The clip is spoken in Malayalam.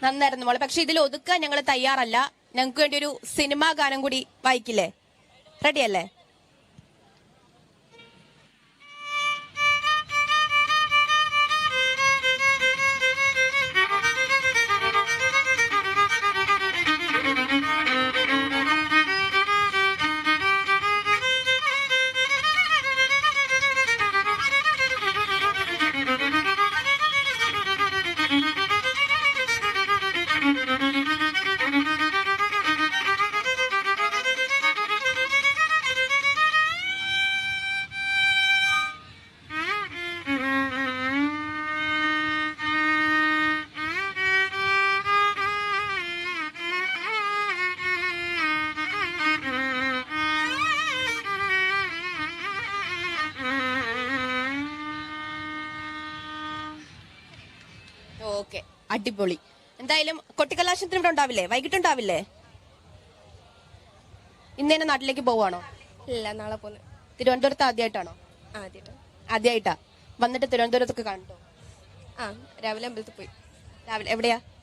നന്നായിരുന്നു മോളെ. പക്ഷെ ഇതിൽ ഒതുക്കാൻ ഞങ്ങൾ തയ്യാറല്ല. ഞങ്ങൾക്ക് വേണ്ടി ഒരു സിനിമാ ഗാനം കൂടി വായിക്കില്ലേ? റെഡിയല്ലേ? ഓക്കെ, അടിപൊളി. എന്തായാലും കൊട്ടിക്കലാശത്തിന് ഇവിടെ ഉണ്ടാവില്ലേ? വൈകിട്ടുണ്ടാവില്ലേ? ഇന്ന് തന്നെ നാട്ടിലേക്ക് പോവാണോ? ഇല്ല, നാളെ പോന്ന്. തിരുവനന്തപുരത്ത് ആദ്യമായിട്ടാണോ? ആദ്യമായിട്ടാ. വന്നിട്ട് തിരുവനന്തപുരത്തൊക്കെ കണ്ടോ? രാവിലെ അമ്പലത്തിൽ പോയി. രാവിലെ എവിടെയാ?